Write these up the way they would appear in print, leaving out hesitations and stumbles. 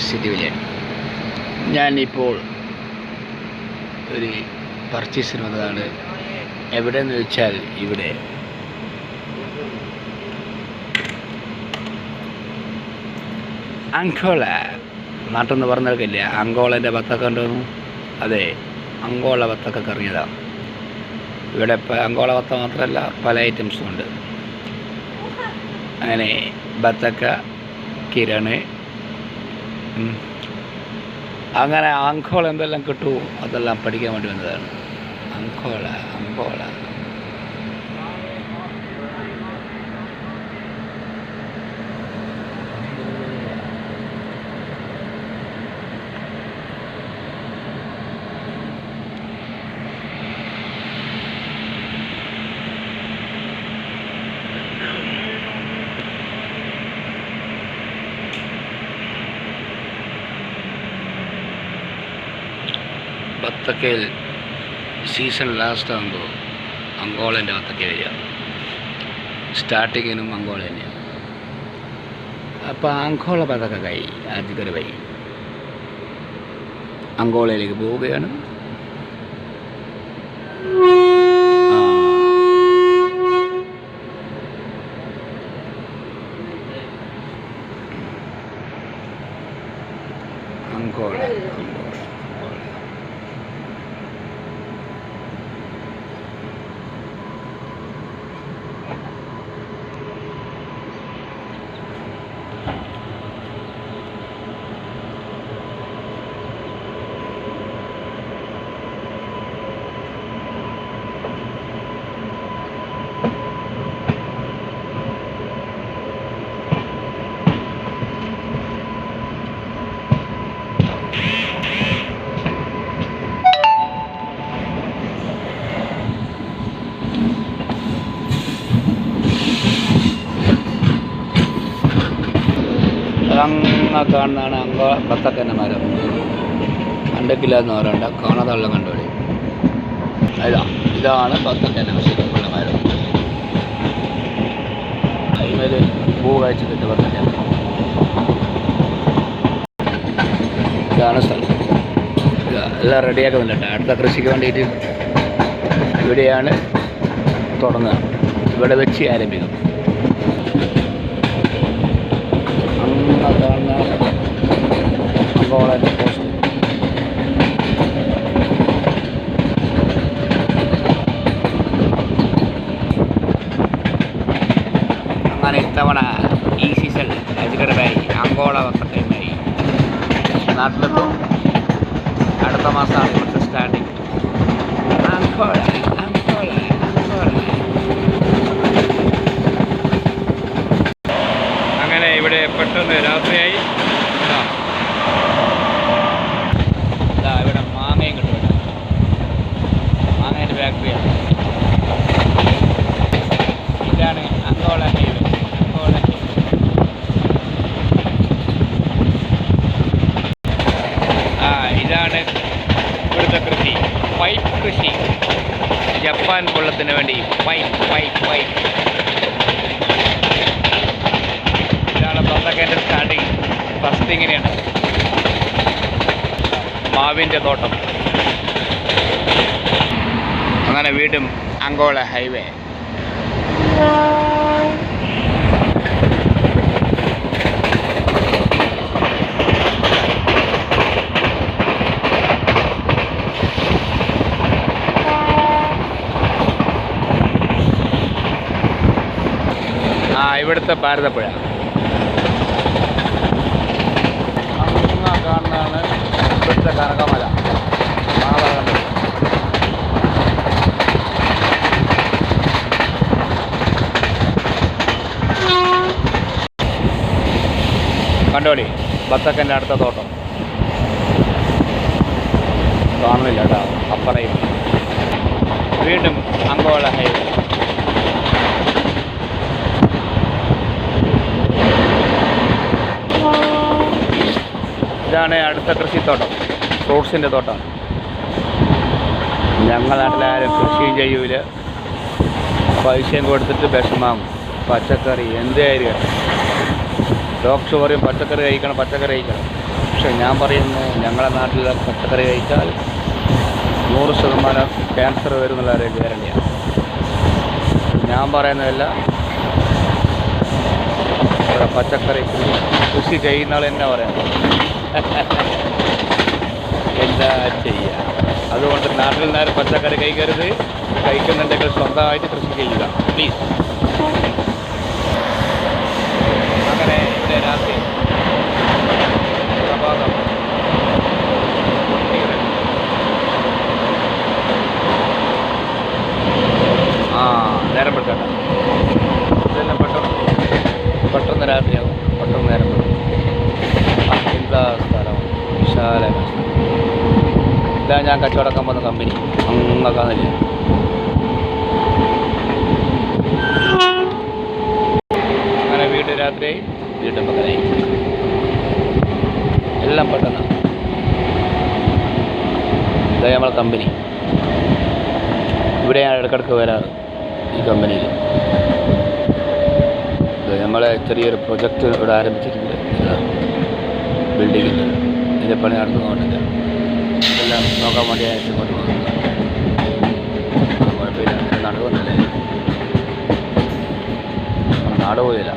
City Willian. ഞാനിപ്പോൾ ഒരു പർച്ചേസിന് വന്നതാണ്. എവിടെയെന്ന് വെച്ചാൽ ഇവിടെ അങ്കോള. നാട്ടിൽ നിന്ന് പറഞ്ഞില്ല അങ്കോളൻ്റെ ബത്തൊക്കെ ഉണ്ടെന്നു. അതെ, അങ്കോള ബത്തൊക്കെ കറിഞ്ഞതാണ്. ഇവിടെ അങ്കോള ബത്ത മാത്രമല്ല, പല ഐറ്റംസും ഉണ്ട്. അങ്ങനെ ബത്തക്ക, കിരണ്, അങ്ങനെ അങ്കോള എന്തെല്ലാം കിട്ടുമോ അതെല്ലാം പഠിക്കാൻ വേണ്ടി വന്നതാണ്. അങ്കോള അങ്കോള ബത്തക്കയിൽ സീസൺ ലാസ്റ്റ് ആകുമ്പോൾ അങ്കോളൻ്റെ ബത്തക്ക വരിക. സ്റ്റാർട്ടിങ്ങിനും അങ്കോള തന്നെയാണ്. അപ്പോൾ അങ്കോള ബത്തക്ക കൈ ആദ്യത്തെ വൈ അങ്കോളയിലേക്ക് പോവുകയാണ്. അങ്കോള അങ്ങ കാണുന്നതാണ് അങ്കോള ബത്തക്കൻ്റെ മരം. 2 കിലോ എന്ന് പറയണ്ട, കാണാതെല്ലാം കണ്ടുപിടി. ഇതാണ് ബത്തക്കൻ്റെ ശരിക്കുള്ള മരം. അതിന്മേൽ പൂ കഴിച്ചിട്ട് ബത്തക്ക. ഇതാണ് സ്ഥലം. എല്ലാം റെഡിയാക്കുന്നുണ്ട്. അടുത്ത കൃഷിക്ക് വേണ്ടിയിട്ട് ഇവിടെയാണ് തുടങ്ങുക. ഇവിടെ വെച്ച് ആരംഭിക്കും. കാണുന്ന അങ്കോളൻ്റെ പോസ്റ്റ്. അങ്ങനെ ഇത്തവണ ഈ സീസൺ അജികടമായി അങ്കോള ബത്തക്കയുമായി നാട്ടിലെത്തും. അടുത്ത മാസമാണ് ഇവിടുത്തെ സ്റ്റാർട്ടിങ്. Angola Angola Angola. അങ്ങനെ ഇവിടെ പെട്ടെന്ന് രാത്രിയായി. ഇവിടെ മാങ്ങയും കിട്ടും. മാങ്ങേൻ്റെ ഫാക്ടറിയാണ്. ഇതാണ് അങ്കോള ഹൈവേ. അങ്കോള ഇതാണ് ഇവിടുത്തെ കൃഷി. പൈപ്പ് കൃഷി. ജപ്പാൻ വെള്ളത്തിന് വേണ്ടി പൈപ്പ് പൈപ്പ് പൈപ്പ്. ബത്തക്കേൻ്റെ സ്റ്റാർട്ടിങ് ഫസ്റ്റ് ഇങ്ങനെയാണ്. മാവിൻ്റെ തോട്ടം. അങ്ങനെ വീണ്ടും അങ്കോള ഹൈവേ. ഇവിടുത്തെ ഭാരതപ്പുഴ. കാണുന്നതാണ് ഇവിടുത്തെ കനകമല. കണ്ടോളി ബത്തക്കൻ്റെ അടുത്ത തോട്ടം. കാണുന്നില്ല കേട്ടോ, അപ്പറയും. വീണ്ടും അങ്കോള ഹൈവേ. ഇതാണ് അടുത്ത കൃഷിത്തോട്ടം. ഫ്രൂട്ട്സിൻ്റെ തോട്ടം. ഞങ്ങളുടെ നാട്ടിലാരും കൃഷിയും ചെയ്യൂല. പൈസയും കൊടുത്തിട്ട് വിഷമാകും. പച്ചക്കറി എന്തായാലും ഡോക്ടർ പറയും പച്ചക്കറി കഴിക്കണം, പച്ചക്കറി കഴിക്കണം. പക്ഷേ ഞാൻ പറയുന്നു ഞങ്ങളുടെ നാട്ടിലെ പച്ചക്കറി കഴിച്ചാൽ 100% ക്യാൻസർ വരും എന്നുള്ള ഒരു ഗ്യാരണ്ടിയാണ്. ഞാൻ പറയുന്നതല്ല, ഇവിടെ പച്ചക്കറി കൃഷി ചെയ്യുന്ന ആൾ തന്നെ പറയുന്നത്. എന്താ ചെയ്യുക? അതുകൊണ്ട് നാട്ടിൽ നിന്നാരും പച്ചക്കറി കഴിക്കരുത്. കഴിക്കുന്നുണ്ടെങ്കിൽ സ്വന്തമായിട്ട് കൃഷി ചെയ്യുക പ്ലീസ്. അങ്ങനെ ഇവിടെ രാത്രി പ്രഭാതം നേരം പെട്ട ഇതെല്ലാം പെട്ടെന്ന് രാത്രിയാവും, പെട്ടെന്ന് നേരം പെടും. എന്താ സ്ഥലം, വിശാലമായ സ്ഥലം. ഇതാ ഞാൻ കച്ചവടക്കാൻ പോകുന്ന കമ്പനി. അങ്ങക്കാന്നില്ല. അങ്ങനെ വീട് രാത്രിയായി, വീണ്ടും പകലായി. എല്ലാം പെട്ടെന്ന്. ഇതാ നമ്മളെ കമ്പനി. ഇവിടെ ഞാൻ ഇടയ്ക്കിടയ്ക്ക് വരാറ് ഈ കമ്പനിയിൽ. നമ്മളെ ചെറിയൊരു പ്രൊജക്റ്റ് ഇവിടെ ആരംഭിച്ചിട്ടുണ്ട്. ബിൽഡിങ്ങിൽ ഇതിൻ്റെ പണി നടന്നുകൊണ്ടില്ല. എല്ലാം നോക്കാൻ വേണ്ടിയായിട്ട് ഇങ്ങോട്ട് പോകുന്നത്. കുഴപ്പമില്ല, നടക്കുന്നില്ലേ? നാട് പോയില്ല.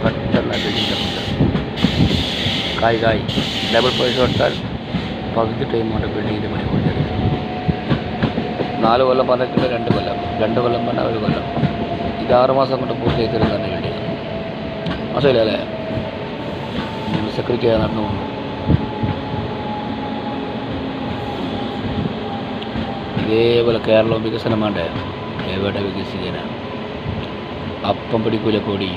പെട്ടെന്ന് ബിൽഡിങ്ങിൻ്റെ കായ് ഡബിൾ പൈസ കൊടുത്താൽ പകുതി ടൈം കൊണ്ട് ബിൽഡിങ്ങിൻ്റെ പണി കൊടുത്തത്. 4 കൊല്ലം പറഞ്ഞിട്ട് 2 കൊല്ലം, 2 കൊല്ലം പറഞ്ഞാൽ 1 കൊല്ലം. ഇത് 6 മാസം കൊണ്ട് പൂർത്തിയായി തരും തന്നെ ബിൽഡിങ്. മനസ്സിലായില്ല അല്ലേ? സെക്യൂരിറ്റി നടന്നു പോകുന്നു. ഇതേപോലെ കേരളവും വികസനം വേണ്ടേ? എവിടെ വികസിക്കാനാണ്? അപ്പം പിടിക്കൂല കൊടി.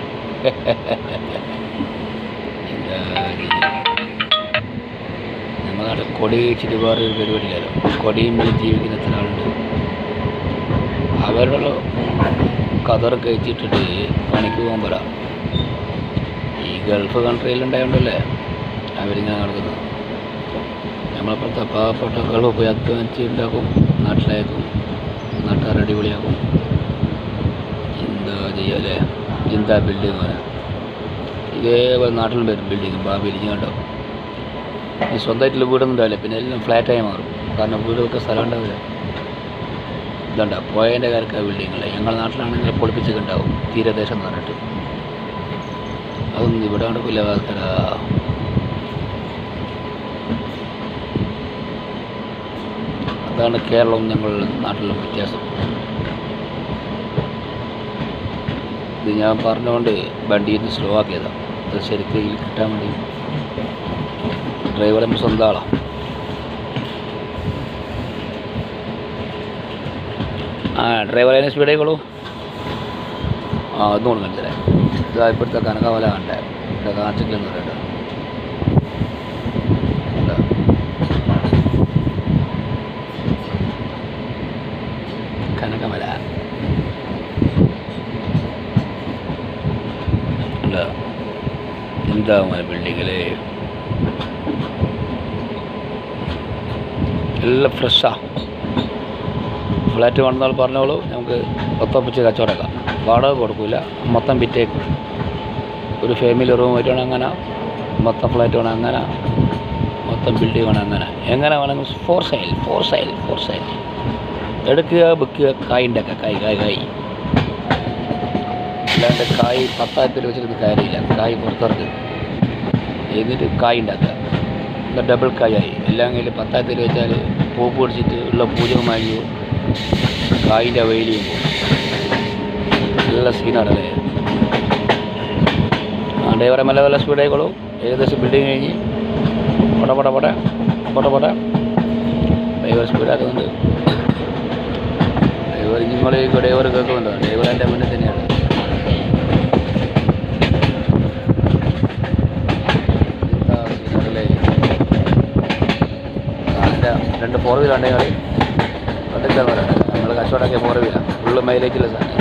നമ്മുടെ കൊടി കഴിച്ചിട്ട് വേറൊരു പരിപാടിയില്ലല്ലോ. കൊടിയും മേലെ ജീവിക്കുന്ന എത്ര ആളുണ്ട്. അവരുടെ കതർ കഴിച്ചിട്ടിട്ട് പണിക്ക് പോകാൻ പറ. ഈ ഗൾഫ് കൺട്രിയിലുണ്ടായതുകൊണ്ടല്ലേ അവരിങ്ങനെ നടക്കുന്നത്. നമ്മളിപ്പോഴത്തെ പാവപ്പെട്ട ഗൾഫ് പോയി അധ്വാനിച്ച് ഉണ്ടാക്കും, നാട്ടിലേക്കും, നാട്ടുകാർ അടിപൊളിയാക്കും. എന്താ ചെയ്യല്ലേ? എന്താ ബിൽഡിങ് പറയാം. ഇതേപോലെ നാട്ടിലും വരും ബിൽഡിങ്. ബാബിലിഞ്ഞ് കണ്ടോ? ഈ സ്വന്തമായിട്ടുള്ള വീടൊന്നും ഉണ്ടാവില്ല, പിന്നെ എല്ലാം ഫ്ലാറ്റായി മാറും. കാരണം വീട് വെക്കാൻ സ്ഥലം ഉണ്ടാവില്ല. ഇതുണ്ടാവും പോയതിൻ്റെ കാലൊക്കെ ബിൽഡിങ്ങില്ല. ഞങ്ങളുടെ നാട്ടിലാണെങ്കിൽ പൊളിപ്പിച്ചൊക്കെ ഉണ്ടാവും, തീരദേശം എന്ന് പറഞ്ഞിട്ട്. അതൊന്നും ഇവിടെ നടക്കില്ല ആൾക്കാര. അതാണ് കേരളവും ഞങ്ങളുടെ നാട്ടിലും വ്യത്യാസം. ഇത് ഞാൻ പറഞ്ഞുകൊണ്ട് വണ്ടിയിൽ നിന്ന് സ്ലോ ആക്കിയതാണ്. അത് ശരിക്കും കിട്ടാൻ വേണ്ടി. ഡ്രൈവർ നമ്മൾ സ്വന്തം ആളാണ്. ഡ്രൈവർ അതിനെ സ്പീഡ് ആയിക്കോളൂ. ഒന്നുകൊണ്ട് മനസ്സിലായി. ഇതാ ഇപ്പോഴത്തെ കനകമല കണ്ടേ, ഇവിടെ കാണിച്ചില്ലെന്ന് പറയണ്ട. കനകമല എന്താ ബിൽഡിങ്ങിൽ എല്ലാം ഫ്രഷാണ്. ഫ്ലാറ്റ് വന്നാൽ പറഞ്ഞോളൂ, നമുക്ക് ഒത്തപ്പിച്ച് കച്ചവടക്കാം. വാടക കൊടുക്കില്ല, മൊത്തം വിറ്റേക്കും. ഒരു ഫാമിലി റൂം വരുവാണെങ്കിൽ അങ്ങനെ, മൊത്തം ഫ്ലാറ്റ് വേണം അങ്ങനെ, മൊത്തം ബിൽഡിംഗ് വേണം അങ്ങനെ. എങ്ങനെ വേണമെങ്കിൽ ഫോർ സെയിൽ എടുക്കുക, വിൽക്കുക, കായ് ഉണ്ടാക്കുക. കായ് അല്ലാണ്ട് കായ് 10,000 രൂപ വെച്ചിട്ട് കാര്യമില്ല. കായ് പുറത്തിറക്കുക, എന്നിട്ട് കായ് ഉണ്ടാക്കുക. എന്നാൽ ഡബിൾ കായായി. എല്ലാം കയ്യിൽ 10,000 രൂപ വെച്ചാൽ പൂപ്പ് പിടിച്ചിട്ട് ഉള്ള പൂജകം വാങ്ങിയോ, കായിൻ്റെ വെയിലും പോകും. നല്ല സീനാണല്ലേ. ഡ്രൈവറെ നല്ല സ്പീഡ് ആയിക്കോളൂ. ഏകദേശം ബിൽഡിങ് കഴിഞ്ഞ് പൊട ഡ്രൈവർ സ്പീഡാക്കുന്നുണ്ട്. ഡ്രൈവർ കേൾക്കുന്നുണ്ടോ? ഡ്രൈവർ എൻ്റെ മുന്നിൽ തന്നെയാണ്. രണ്ട് 4 വീലർ ഉണ്ടെങ്കിൽ കണ്ടില്ല പറയണ്ട. നമ്മൾ കച്ചവടമാക്കിയ 4 വീലർ ഫുള്ള് മൈലേജുള്ള സാധനം.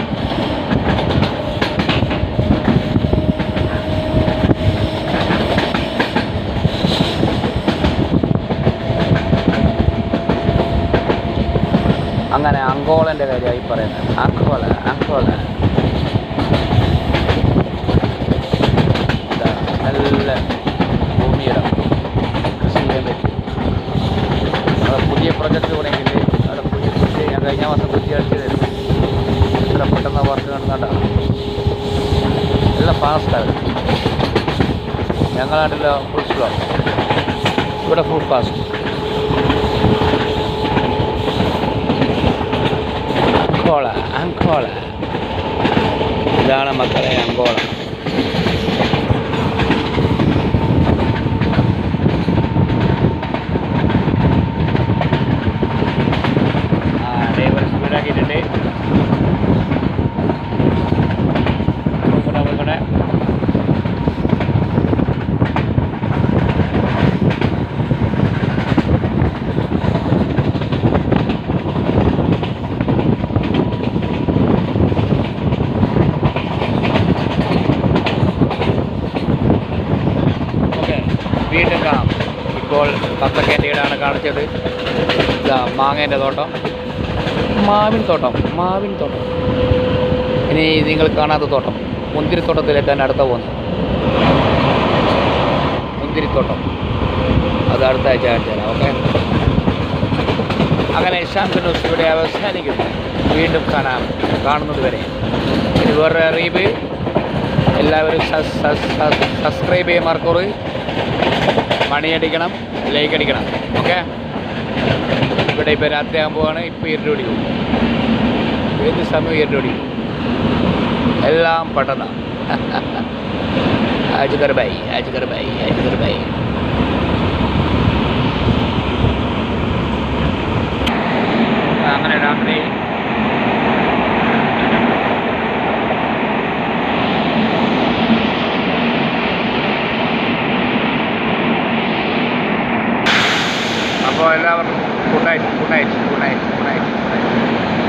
അങ്ങനെ അങ്കോളൻ്റെ കാര്യമായി പറയുന്നത്. അങ്കോള നല്ല ഭൂമിയിടം, ഞങ്ങളുടെ നാട്ടിലെ ഫുൾ സ്ലോ, ഇവിടെ ഫുൾ ഫാസ്റ്റ്. അങ്കോള ഇതാണ് മക്കളെ അങ്കോള. ഡ്രൈവർ സ്പീഡാക്കിയിട്ടുണ്ട്. നോക്കട്ടെ വീണ്ടും കാണാം. ഇപ്പോൾ കപ്പക്കേൻ്റെ ഇടാണ് കാണിച്ചത്. ഇതാ മാങ്ങേൻ്റെ തോട്ടം, മാവിൻ തോട്ടം. ഇനി നിങ്ങൾ കാണാത്ത തോട്ടം, മുന്തിരിത്തോട്ടത്തിലേക്കാണ് അടുത്ത പോകുന്നത്. മുന്തിരിത്തോട്ടം അത് അടുത്ത ആഴ്ച കാണിച്ചുതരാം. ഓക്കെ, അങ്ങനെ ഇഷാന്ത് ന്യൂസ് ഇവിടെ അവസാനിക്കുന്നു. വീണ്ടും കാണുന്നത് വരെ ഇത് വേറെ അറിയിപ്പ്. എല്ലാവരും സബ്സ്ക്രൈബ് ചെയ്യാൻ മറക്കരുത്. മണിയടിക്കണം, ലൈക്ക് അടിക്കണം. ഓക്കെ, ഇവിടെ ഇപ്പോൾ രാത്രിയാകുമ്പോഴാണ്. ഇപ്പോൾ ഇരുട്ടോടി പോകും, ഏത് സമയം ഇരുട്ടോടി പോകും. എല്ലാം പെട്ടെന്ന്. അജ്ഗർ ബൈ. അങ്ങനെ രാത്രി അപ്പോൾ എല്ലാവർക്കും ഗുഡ് നൈറ്റ്.